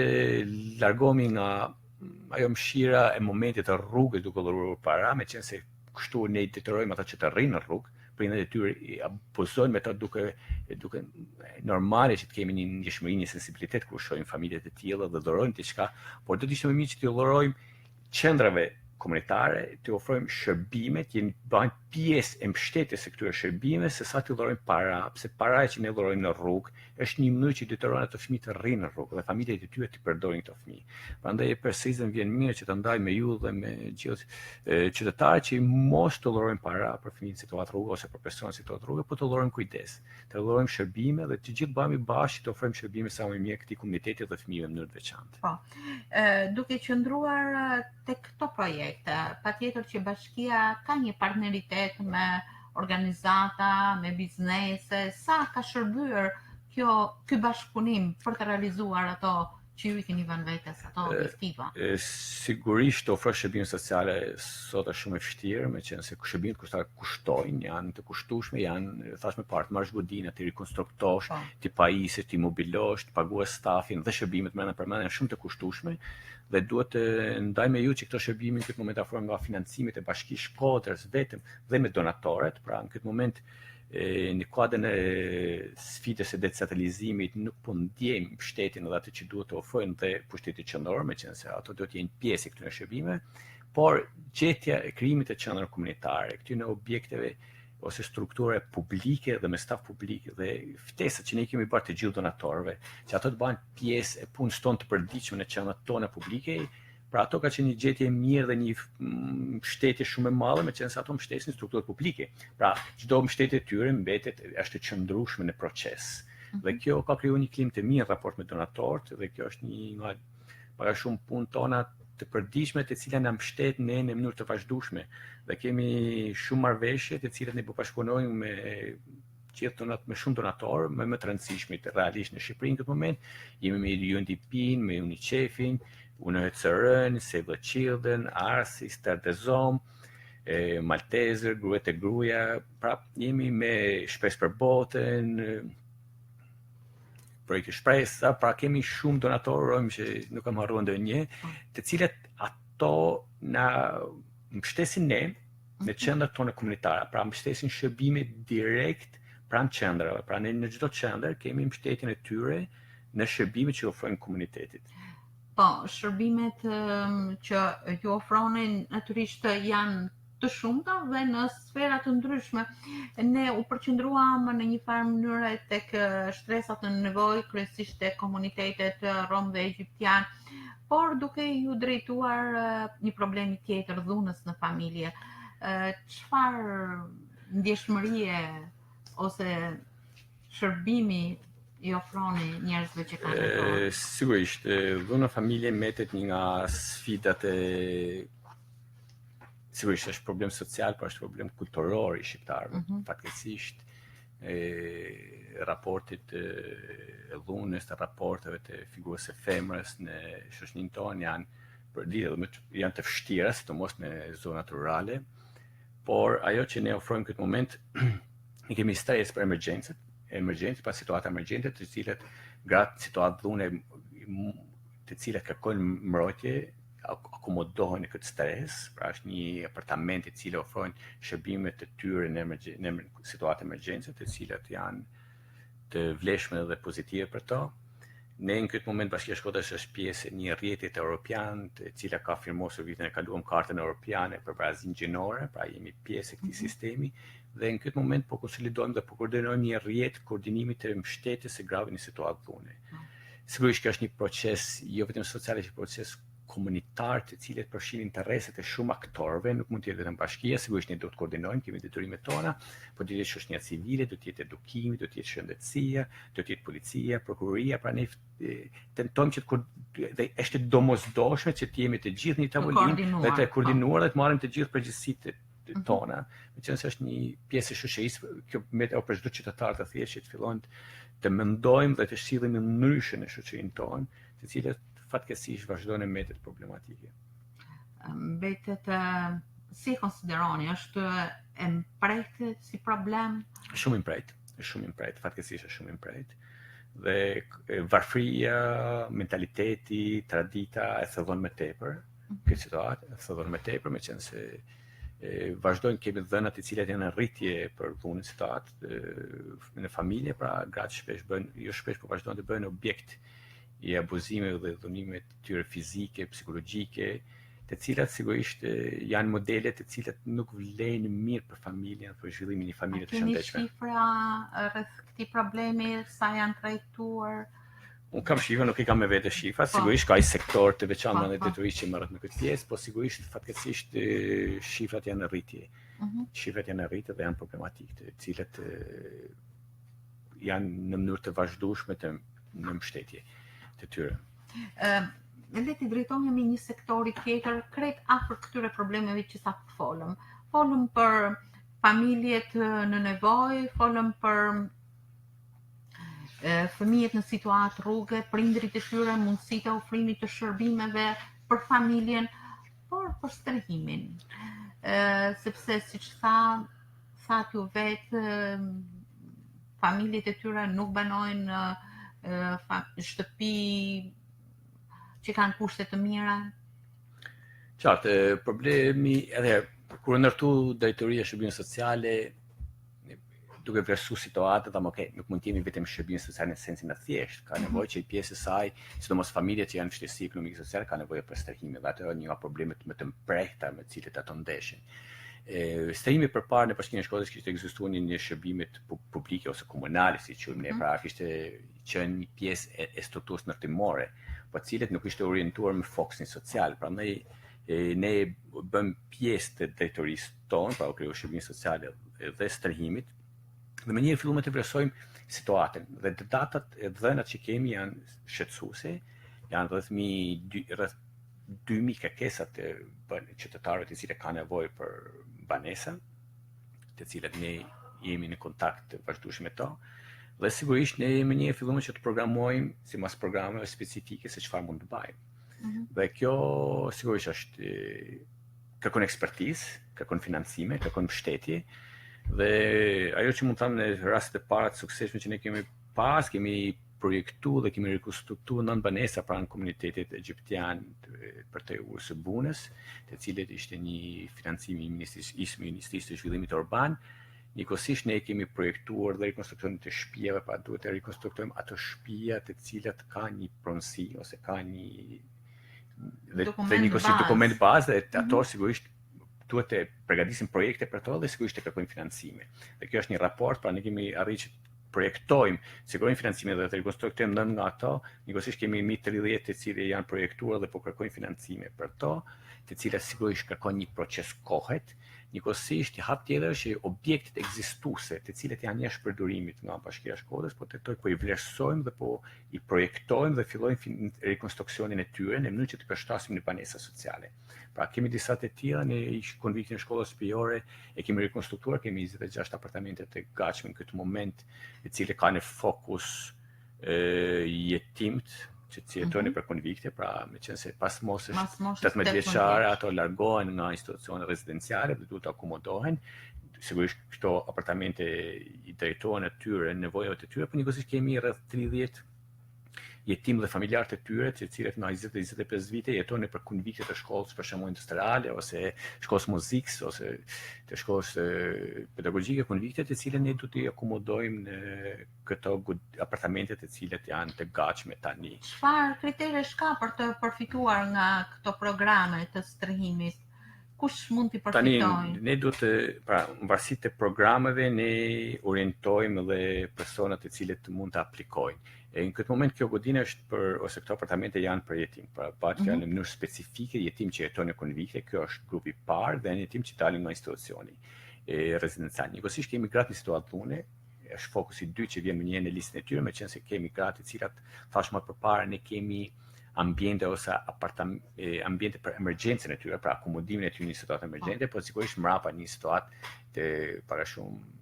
largohemi nga ajo mëshira e momentit të rrugës duke dhuruar para, meqense kështu ne detyrohemi ata që të rrinë në rrugë, prindërit e tyre abuzojnë me to duke normale që të kemi një ndjeshmëri, një sensibilitet kur shohim familjet e tilla dhe dhurojmë diçka, por do të ishte më mirë që t'i dhurojmë qendrave komunitare, të ofrojmë shërbime, të bëjnë pjesë e mbështetjes së këtyre shërbimeve, sesa të dhurojmë para, pse paraja që ne dhurojmë në rrugë është një mënyrë që detyron ato fëmijë të rrinë në rrugë dhe familjet e tyre të përdorin këto fëmijë. Prandaj përsërisëm vjen mirë që të ndaj me ju dhe me gjithë qytetarët që mos të dhurojmë para për fëmijë në situatë rrugë ose për persona në situatë rrugë, por të dhurojmë kujdes, të dhurojmë shërbime dhe të gjithë bëhemi bashkë të ofrojmë shërbime sa më mirë këtij komuniteti dhe fëmijëve në mënyrë të veçantë. Po. Duke qëndruar tek këto projekte, patjetër që bashkia ka një partneritet me organizata, me biznese, sa ka shërbyer ky bashkëpunim për të realizuar ato që ju i keni vënë vetes, ato objektiva? Sigurisht të ofrosh shërbime sociale sot është shumë e vështirë, meqenëse se shërbimet kushtojnë, janë të kushtueshme, janë thash më parë të marrësh godina, të rikonstruktosh, të pajisësh, të mobilosh, të paguash stafin dhe shërbimet brenda përmendën janë shumë të kushtueshme dhe duhet të ndaj me ju që këto shërbime në këtë moment afrohen nga financimet e Bashkisë Shkodrës vetëm dhe me donatorët, pra në këtë moment në kuadrin e sfidës së decentralizimit nuk po ndjejmë mbështetjen edhe atë që duhet të ofrojnë dhe pushtetit qendror, meqense ato do të jenë pjesë e këtyre shërbimeve, por gjetja e krijimit të qendrave komunitare, këtyre objekteve ose strukture publike dhe me staf publik dhe ftesat që ne kemi bërë të gjithë donatorëve, që ato të bëjnë pjesë e punës tonë të përditshme në qendrat tona publike. Pra ato ka qenë një gjetje e mirë dhe një mbështetje shumë e madhe, meqense ato mbështesin strukturat publike. Pra çdo mbështetje e tyre mbetet është e qëndrueshme në proces. Dhe kjo ka krijuar një klimë të mirë raport me donatorët dhe kjo është një nga para shumë punë tona të përditshme të cilat na mbështet ne në mënyrë të vazhdueshme. Dhe kemi shumë marrëveshje të cilat ne po bashkëpunojmë me gjithë me shumë donatorë, më të rëndësishmit realisht në Shqipëri në këtë moment. Jemi me UNDP-n, me UNICEF-in, UNHCR-n, Save the Children, ARSI, Stardezom, Malteser, Gruet e Gruaja, pra jemi me Shpresë për Botën, Projekti Shpresa, pra kemi shumë donatorë që nuk kam harruar ndonjë, të cilat ato na mbështesin ne në qendrat tona komunitare, pra mbështesin shërbime direkt pranë qendrave, pra ne në çdo qendër kemi mbështetjen e tyre në shërbimet që ofrojnë komunitetit. Po, shërbimet që ju ofroni natyrisht janë të shumta dhe në sfera të ndryshme. Ne u përqendruam në një farë mënyrë tek shtresat në nevojë, kryesisht tek komunitetet rom dhe egjiptian, por duke ju drejtuar një problemi tjetër, dhunës në familje. Çfarë ndjeshmërie ose shërbimi i ofroni njerëzve që kanë nevojë? Sigurisht, dhuna familje mbetet një nga sfidat e sigurisht është problem social, por është problem kulturor i shqiptarëve. Fatkeqësisht raportit e dhunës, të raporteve të figurës së femrës në shoqërinë tonë janë të vështira, sidomos në zonat rurale, por ajo që ne ofrojmë këtë moment, ne kemi stres për emergjencë, pa situata emergjente të cilat gratë situatë dhune të cilat kërkojnë mbrojtje akomodohen në këtë stres, pra është një apartament i cili ofrojnë shërbimet të tyre në situatë emergjence, të cilat janë të vlefshme dhe pozitive për to. Ne në këtë moment Bashkia Shkodrës është pjesë e një rrjetit europian, të cila ka firmosur vitin e kaluar kartën europiane për barazin gjinore, pra jemi pjesë e këtij sistemi dhe në këtë moment po konsolidojmë dhe po koordinojmë një rrjet koordinimit të mbështetjes së grave në situatë dhune. Sigurisht kjo është një proces jo vetëm social, është një proces komunitar të cilët përfshin intereset e shumë aktorëve, nuk mund të jetë vetëm bashkia, sigurisht ne do të koordinojmë, kemi detyrimet tona, por do të jetë shoqënia civile, do të jetë edukimi, do të jetë shëndetësia, do të jetë policia, prokuroria, pra ne tentojmë që dhe është domosdoshme që të jemi të gjithë në një tavolinë dhe të koordinuar dhe të marrim të gjithë përgjegjësitë tona. Meqenëse është një pjesë e shoqërisë, kjo mbet për çdo qytetar të thjeshtë që të fillojnë të mendojmë dhe të shillemi ndryshe në shoqërinë tonë, të cilët fatkeqësisht vazhdojnë mbetet problematike. Mbetet si konsideroni, është e mprejtë si problem? Shumë i mprejtë, fatkeqësisht është shumë i mprejtë. Dhe varfëria, mentaliteti, tradita e thellon më tepër këtë situatë, e thellon më tepër, meqense vazhdojnë kemi dhënat të cilat janë në rritje për punën si atë në familje, pra gratë shpesh po vazhdojnë të bëhen objekt i abuzimeve dhe dhunimeve të tyre fizike, psikologjike, të cilat sigurisht janë modele të cilat nuk vlejnë mirë për familjen, për zhvillimin e një familje të shëndetshme. Keni shifra rreth këtij problemi, sa janë trajtuar? Unë kam shifra, nuk i kam me vete shifra, sigurisht ka i sektor të veçantë në detyrisht që marrët në këtë pjesë, po sigurisht fatkeqësisht shifrat janë në rritje. Shifrat janë në rritje dhe janë problematikë, të cilat janë në mënyrë të vazhdueshme në mbështetje të tyre. Le të drejtohemi një sektori tjetër krejt afër këtyre problemeve që sa folëm. Folëm për familjet në nevojë, folëm për fëmijët në situatë rruge, prindrit e tyre, mundësitë e ofrimit të shërbimeve për familjen, por për strehimin. Sepse siç sa t'ju vetë, familjet e tyre nuk banojnë shtëpi që kanë kushte të mira. Qartë, problemi edhe kur ndërtu drejtoria e shërbimeve sociale, duke vlerësuar situatën, thamë okay, nuk mund të jemi vetëm shërbim social në sensin e thjeshtë, ka nevojë që pjesë e saj, sidomos familjet që janë në vështirësi ekonomike sociale, ka nevojë për strehime, dhe ato janë një nga problemet më të mprehta me të cilët ato ndeshin. Strehimi përpara në Bashkinë e Shkodrës kishte ekzistuar një shërbimet publike ose komunale, si quajmë ne, pra kishte qenë një pjesë e strukturës ndërtimore, po të cilët nuk ishte orientuar me fokusin social. Prandaj ne bëm pjesë të drejtorisë tonë, pra u krijoi shërbimi social dhe strehimit. Dhe me një filluam të vlerësojmë situatën dhe të datat e dhënat që kemi janë shqetësuese, janë rreth 2000 kërkesa të qytetarëve të cilët kanë nevojë për banesa, të cilat ne jemi në kontakt të vazhdueshëm me to. Dhe sigurisht ne me një filluam që të programojmë sipas programeve specifike se çfarë mund të bëjmë. Dhe kjo sigurisht kërkon ekspertizë, kërkon financime, kërkon mbështetje. Dhe ajo që mund të thamë në rastet e para të suksesshme që ne kemi pas, kemi projektuar dhe kemi rekonstruktuar 9 banesa pranë komunitetit egjiptian për të urës së Bunës, të cilët ishte një financim i Ministrisë të Zhvillimit Urban. Njëkohësisht ne kemi projektuar dhe rekonstruksionin të shtëpive, pra duhet të rekonstruktojmë ato shtëpia të cilat kanë një pronësi ose kanë një dokument bazë, dhe ato sigurisht duhet të përgatisim projekte për to dhe sigurisht të kërkojmë financime. Dhe kjo është një raport, pra ne kemi arritur që projektojmë, sigurojmë financime dhe të rekonstruktojmë 9 nga ato, njëkohësisht kemi mbi 30 të cilë janë projektuar dhe po kërkojmë financime për to, të cilat sigurisht kërkojnë një proces kohet. Njëkohësisht një hap tjetër është objektet ekzistuese, të cilat janë jashtë përdorimit nga Bashkia e Shkodrës, po po i vlerësojmë dhe po i projektojmë dhe fillojmë rekonstruksionin e tyre në mënyrë që të përshtasim në banesa sociale. Pra kemi disa të tilla në konviktin e shkollës superiore e kemi rekonstruktuar, kemi 26 apartamente të gatshme në këtë moment, të cilët kanë fokus jetimt që jetojnë për konvikte, pra me qenë se pas moshës 18 vjeçare ato largohen nga institucione rezidenciale dhe duhet të akomodohen. Sigurisht këto apartamente i drejtohen atyre nevojave të tyre, por njëkohësisht kemi rreth 30 jetim dhe familjar të tyre, të cilët nga 20-25 vite jetojnë për konvikte të shkollës për shembull industriale ose shkollës muzikës ose të shkollës pedagogjike, konvikte të cilët ne duhet t'i akomodojmë në këto apartamente të cilët janë të gatshme tani. Çfarë kriterësh ka për të përfituar nga këto programe të strehimit? Kush mund t'i përfitojnë? Tani ne duhet të, pra, varësi të programeve ne orientojmë dhe personat të cilët mund të aplikojnë. Në këtë moment kjo godina është ose këto apartamente janë për jetim, pra bëhet fjalë në mënyrë specifike jetim që jeton në konvikte, kjo është grupi i parë, dhe jetim që dalin nga institucioni rezidencial. Njëkohësisht kemi gratë në situatë dhune, është fokusi 2 që vjen më një në listën e tyre, me qenë se kemi gratë të cilat thash më përpara ne kemi ambiente ose ambiente për emergjencën e tyre, pra akomodimin e tyre në situatë emergjente, por sigurisht mbrapa një situatë të para shumë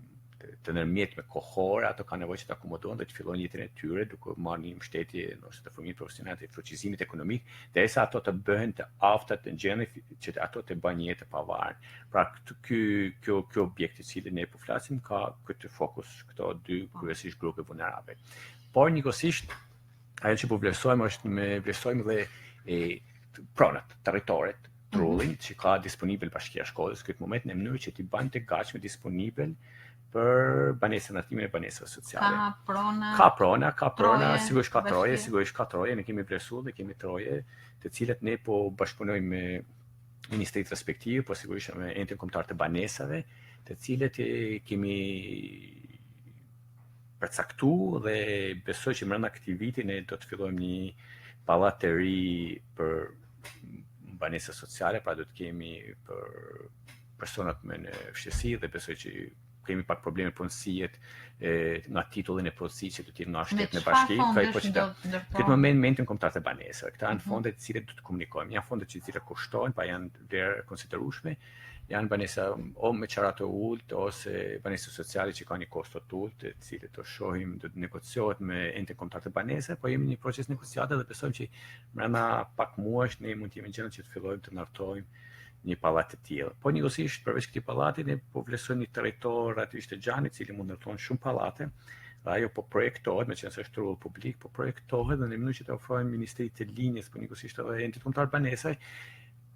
të nërmjetme kohore, ato kanë nevojë që të akomodohen dhe të fillojnë jetën e tyre duke marrë një mbështetje ose të fëmijë profesionale të fuqizimit ekonomik, derisa ato të bëhen të afta të gjendje që ato të bëjnë jetë pavarur. Pra kjo objekt i cili ne po flasim ka këtë fokus, këto 2 kryesisht grupe vulnerable. Por njëkohësisht ajo që po vlerësojmë është me vlerësojmë dhe pronat, territoret, trullin që ka disponibil Bashkia e Shkodrës këtë moment në mënyrë që t'i bën të gatshme disponibil për banesën ndërtimin e banesave sociale. Ka prona, sigurisht ka troje, ne kemi vlerësuar dhe kemi troje të cilat ne po bashkëpunojmë me ministrit respektiv, po sigurisht me Enten Kombëtar të Banesave, të cilët kemi përcaktuar dhe besoj që brenda këtij viti ne do të fillojmë një pallat të ri për banesa sociale, pra do të kemi për personat me në fshësi dhe besoj që kemi pak probleme punësijet nga titullin e plotësisë që do të jetë nga shteti në bashki, këtë moment Enten Kombëtar të Banesave. Këta janë fonde të cilat do të komunikojmë. Janë fonde që cilat kushtojnë, pa janë vlerë konsiderueshme. Janë banesa o me qara të ullt ose banesa sociale që ka një kosto të ullt, të cilët do shohim do të negociohet me Enten Kombëtar të Banesave, po jemi në një proces negociate dhe besojmë që brenda pak muajsh ne mund të jemi në gjendje që të fillojmë të ndërtojmë një pallat të tillë. Po njëkohësisht përveç këtij pallati ne po vlerësojmë një territor aty të Xhanit, i cili mund ndërton shumë pallate. Dhe ajo po projektohet, me qenë se është rrull publik, po projektohet dhe në mënyrë që të ofrojmë Ministrisë të Linjës, po njëkohësisht edhe Entit Kombëtar Banesaj.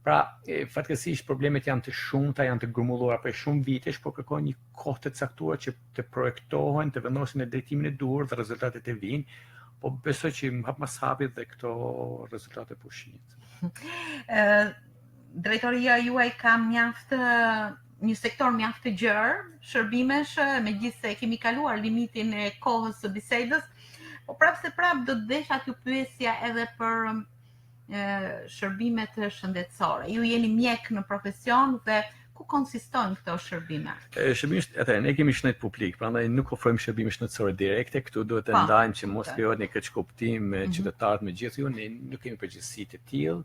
Pra, fatkeqësisht problemet janë të shumta, janë të grumbulluara për shumë vitesh, por kërkojnë një kohë të caktuar që të projektohen, të vendosen në drejtimin e duhur dhe rezultatet e vinë. Po besoj që hap mas hapi dhe këto rezultate po shihen. Drejtoria juaj ka një sektor mjaft të gjerë shërbimesh, megjithse kemi kaluar limitin e kohës së bisedës, po prapë do të desha t'ju pyesja edhe për shërbimet shëndetësore. Ju jeni mjek në profesion dhe ku konsistojnë këto shërbime? Ne kemi shëndet publik, prandaj nuk ofrojmë shërbime shëndetësore direkte, këtu duhet të ndajmë që mos krijohet një keqkuptim me qytetarët me gjithë ju, ne nuk kemi përgjegjësi të tillë.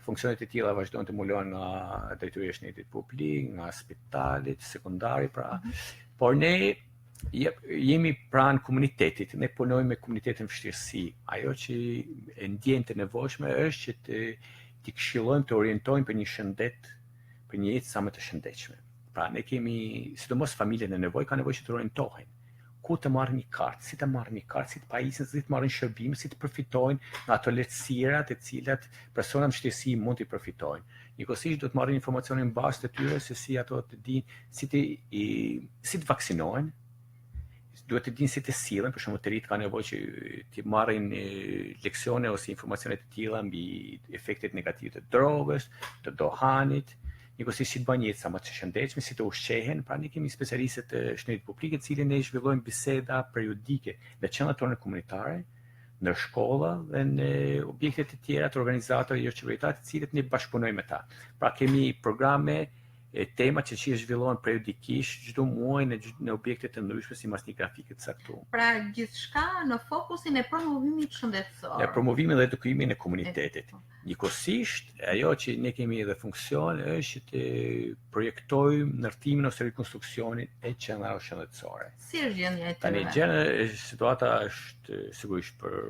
Funksionet e tilla vazhdojnë të mulohen nga drejtoria e shëndetit publik, nga spitalet sekondari, pra. Por ne jemi pranë komunitetit, ne punojmë me komunitetin vështirësi. Ajo që e ndjen të nevojshme është që t'i këshillojmë të orientojmë për një shëndet, për një jetë sa më të shëndetshme. Pra ne kemi, sidomos familjen e nevojë, ka nevojë që të orientohen. Ku të marrin një kartë, si të marrin një kartë, si të pajisin, si të marrin shërbime, si të përfitojnë nga ato lehtësira të cilat persona me vështirësi mund të përfitojnë. Njëkohësisht do të marrin informacionin bazë të tyre se si ato të dinë si të vaksinohen, duhet të dinë si të sillen, për shembull të rit ka nevojë që të marrin leksione ose informacione të tilla mbi efektet negative të drogës, të dohanit, njëkohësisht si të bëjnë jetë sa më të shëndetshme, si të ushqehen, pra ne kemi specialistë të shëndetit publik, të cilin ne zhvillojmë biseda periodike në qendrat tona komunitare, në shkolla dhe në objekte të tjera të organizatave jo qeveritare, të cilët ne bashkëpunojmë me ta. Pra kemi programe tema që zhvillohen periodikisht çdo muaj në objekte të ndryshme sipas një grafike të caktuar. Pra gjithçka në fokusin e promovimit shëndetësor. Në promovimin dhe edukimin e komunitetit. Njëkohësisht, ajo që ne kemi edhe funksion është që të projektojmë ndërtimin ose rekonstruksionin e qendrave shëndetësore. Si është gjendja e tyre? Tani situata është sigurisht për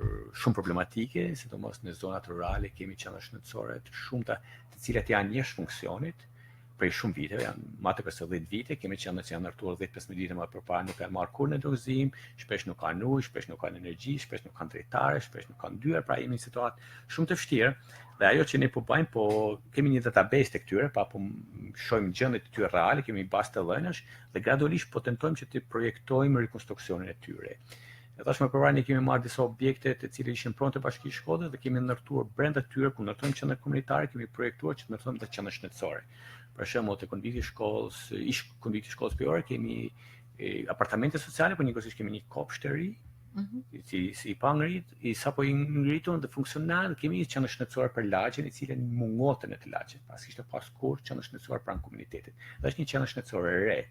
shumë problematike, sidomos në zonat rurale kemi qendra shëndetësore të shumta, të cilat janë jashtë funksionit. Prej shumë viteve, janë më të kësaj 10 vite, kemi qenë që janë ndërtuar 10-15 vite më përpara, nuk kanë marrë kurrë në dorëzim, shpesh nuk kanë ujë, shpesh nuk kanë energji, shpesh nuk kanë drejtare, shpesh nuk kanë dyer, pra jemi në situatë shumë të vështirë. Dhe ajo që ne po bëjmë, po kemi një database të këtyre, pa po shohim gjendjet e tyre reale, kemi bazë të lënash dhe gradualisht po tentojmë që të projektojmë rekonstruksionin e tyre. E tashmë përpara ne kemi marrë disa objekte të cilat ishin pronte Bashkia e Shkodrës dhe kemi ndërtuar brenda tyre ku ndërtojmë qendra komunitare, kemi projektuar që të ndërtojmë edhe qendra shëndetësore. Për shembull, te konvikti i shkollës priore kemi apartamente sociale, por njëkohësisht kemi një kopsht të ri, si pa ngrit, sapo i ngritur dhe funksional, kemi një qendër shëndetësore për lagjen, i cila mungote në të lagje, pas kishte pas kur qendër shëndetësore pranë komunitetit. Dhe është një qendër shëndetësore e re.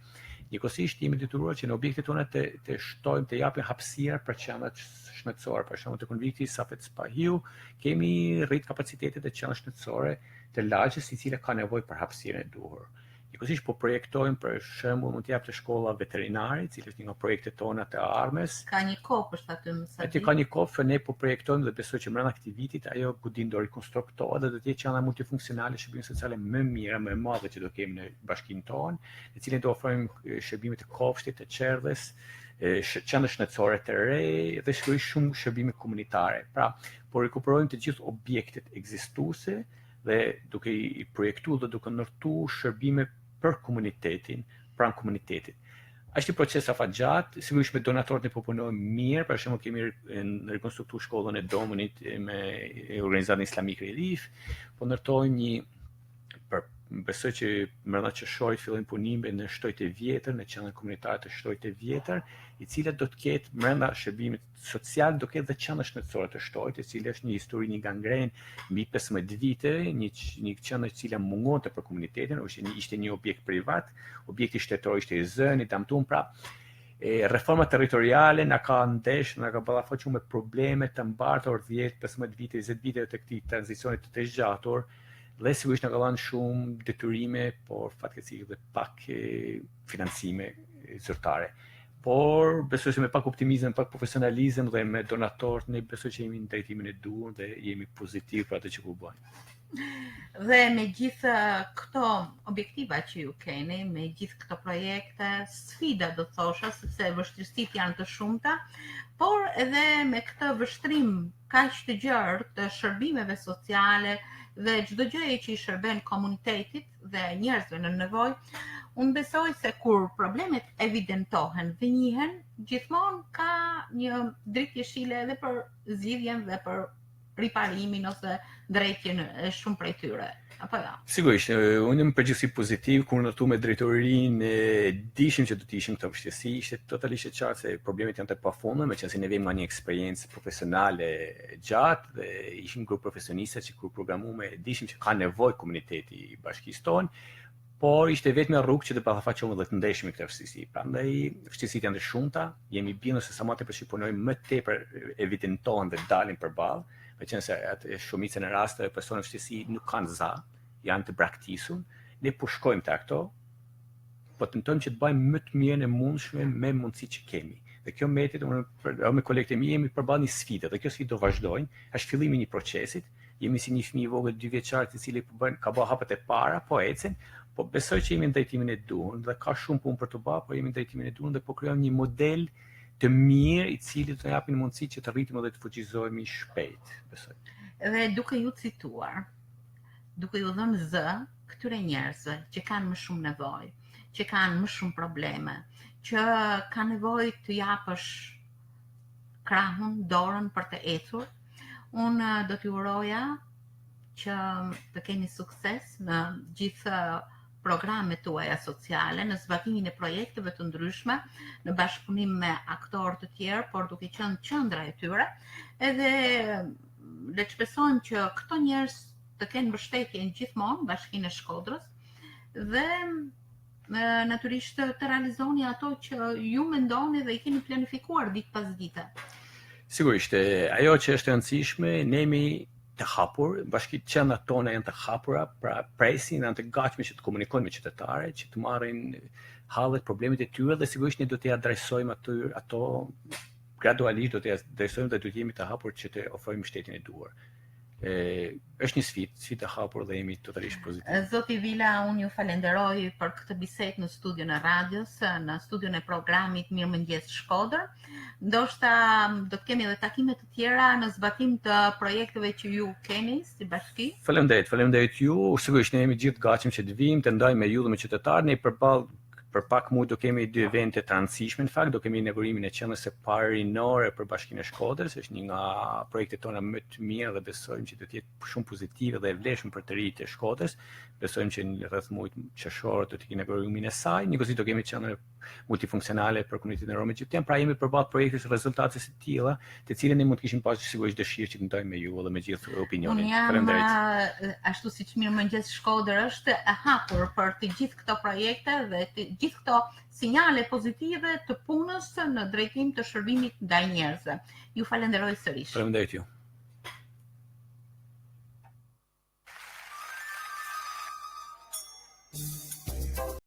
Njëkohësisht jemi detyruar që në objektet tona të shtojmë, të japim hapësirë për qendrat shëndetësore. Për shembull, te konvikti Safet Spahiu kemi rrit kapacitetet e qendrës shëndetësore të lagjes, i cila ka nevojë për hapësirën e duhur. Njëkohësisht po projektojmë për shembull mund të jap të shkolla veterinare, i cili është një nga projektet tona të ardhmes. Ka një kopsht aty më sa. Aty ka një kopsht, ne po projektojmë dhe besoj që brenda këtij vitit ajo godin do rikonstruktohet dhe do të jetë qendra multifunksionale shërbime sociale më mira, më e madhe që do kemi në bashkinë tonë, në cilën do ofrojmë shërbime të kopshtit, të qerdhes, qendra shëndetësore të re dhe sigurisht shumë shërbime komunitare. Pra, po rikuperojmë të gjithë objektet ekzistuese dhe duke I projektuar dhe duke ndërtuar shërbime për komunitetin, pranë komunitetit. Është një proces afatgjat, sigurisht me donatorët ne po punojmë mirë, për shembull kemi rekonstruktuar shkollën e Domunit me organizatën Islamic Relief, po ndërtojmë besoj që brenda qershorit fillojnë punime në shtojtë e vjetër, në qendrën komunitare të shtojtë e vjetër, I cila do të ketë brenda shërbimit social, do ketë dhe qendër shëndetësore të shtojtë, e cila është një histori, një gangren mbi 15 vite, një qendër e cila mungonte për komunitetin, ishte një objekt privat, objekti shtetëror ishte I zënë, I damtuar, pra reforma territoriale na ka ndesh, na ka ballafaqur me probleme të mbartur 10, 15 vite, 20 vite të këtij tranzicioni të zgjatur. Dhe sigurisht na ka dhënë shumë detyrime, por fatkeqësi dhe pak financime zyrtare. Por besoj se me pak optimizëm, pak profesionalizëm dhe me donatorët ne besoj që jemi në drejtimin e duhur dhe jemi pozitiv për atë që po bëjmë. Dhe me gjithë këto objektiva që ju keni, me gjithë këto projekte, sfida do thosha, sepse vështirësitë janë të shumta, por edhe me këtë vështrim kaq të gjerë të shërbimeve sociale dhe çdo gjë që I shërben komunitetit dhe njerëzve në nevojë, unë besoj se kur problemet evidentohen dhe njihen, gjithmonë ka një dritë jeshile edhe për zgjidhjen dhe për riparimin ose drejtjen e shumë prej tyre. Apo ja. Sigurisht, unë jam përgjithësi pozitiv kur ndërtu me drejtorinë dishim që do të ishim këto vështirësi, ishte totalisht e qartë se problemet janë të pafundme, meqense ne vim nga një eksperiencë profesionale gjatë dhe ishim grup profesionistë që kur programuame dishim që ka nevojë komuniteti I bashkisë tonë, por ishte vetëm rrugë që të ballafaqohemi dhe të ndeshemi këtë vështirësi. Prandaj vështirësitë janë të shumta, jemi bindur se sa më tepër punojmë më tepër evidentohen dhe dalin përballë. Meqense atë shumicën e rasteve personat vështirësi nuk kanë za, janë të braktisur, ne po shkojmë te ato, po tentojmë që të bëjmë më të mirën e mundshme me mundësitë që kemi. Dhe kjo metet, me kolegët e mi jemi përballë një sfide, dhe kjo sfidë do vazhdojnë, është fillimi I një procesit, jemi si një fëmijë I vogël 2 vjeçar I cili ka bërë hapet e para, po ecin, po besoj që jemi në drejtimin e duhur, dhe ka shumë punë për të bërë, po jemi në drejtimin e duhur dhe po krijojmë një model të mirë I cili të japin mundësi që të rritim dhe të fuqizohemi shpejt, besoj. Dhe duke ju cituar, duke ju dhënë zë këtyre njerëzve që kanë më shumë nevojë, që kanë më shumë probleme, që kanë nevojë të japësh krahun, dorën për të ecur, unë do t'ju uroja që të keni sukses në gjithë programet tuaja sociale, në zbatimin e projekteve të ndryshme, në bashkëpunim me aktorë të tjerë, por duke qenë qendra e tyre, edhe le të shpresojmë që këto njerëz të kenë mbështetje gjithmonë Bashkinë e Shkodrës dhe natyrisht të realizoni ato që ju mendoni dhe I keni planifikuar ditë pas dite. Sigurisht, ajo që është e rëndësishme, ne jemi të hapur, bashkitë qendrat tona janë të hapura, pra presin janë të gatshme që të komunikojnë me qytetarët, që të marrin hallet problemet e tyre dhe sigurisht ne do t'i adresojmë ato gradualisht do t'i adresojmë dhe do të jemi të hapur që të ofrojmë mbështetjen e duhur. Është një sfidë e hapur dhe jemi totalisht pozitiv. Zoti Vila, unë ju falenderoj për këtë bisedë në studion e radios, në studion e programit Mirëmëngjes Shkodër. Ndoshta do të kemi edhe takime të tjera në zbatim të projekteve që ju keni si bashki. Faleminderit ju. Sigurisht ne jemi gjithë gatshëm që të vijmë, të ndajmë me ju dhe me qytetarët, ne për pak muaj do kemi 2 evente të rëndësishme, në fakt do kemi inaugurimin e qendrës së parë rinore për Bashkinë e Shkodrës, është një nga projektet tona më të mira dhe besojmë që do të jetë shumë pozitive dhe e vlefshme për të rinjtë e Shkodrës. Besojmë që në rreth muajit qershor do të kemi inaugurimin e saj, njëkohësisht do kemi qendrën multifunksionale për komunitetin e Romës qytetar, pra jemi përballë projekte së rezultate të tilla, të cilën ne mund të kishim pasur sigurisht dëshirë që të ndajmë me ju dhe me gjithë opinionin. Faleminderit. Ashtu siç Mirëmëngjes Shkodër është e hapur për të gjithë këto projekte dhe të gjithë këto sinjale pozitive të punës në drejtim të shërbimit ndaj njerëzve. Ju falenderoj sërish. Faleminderit ju.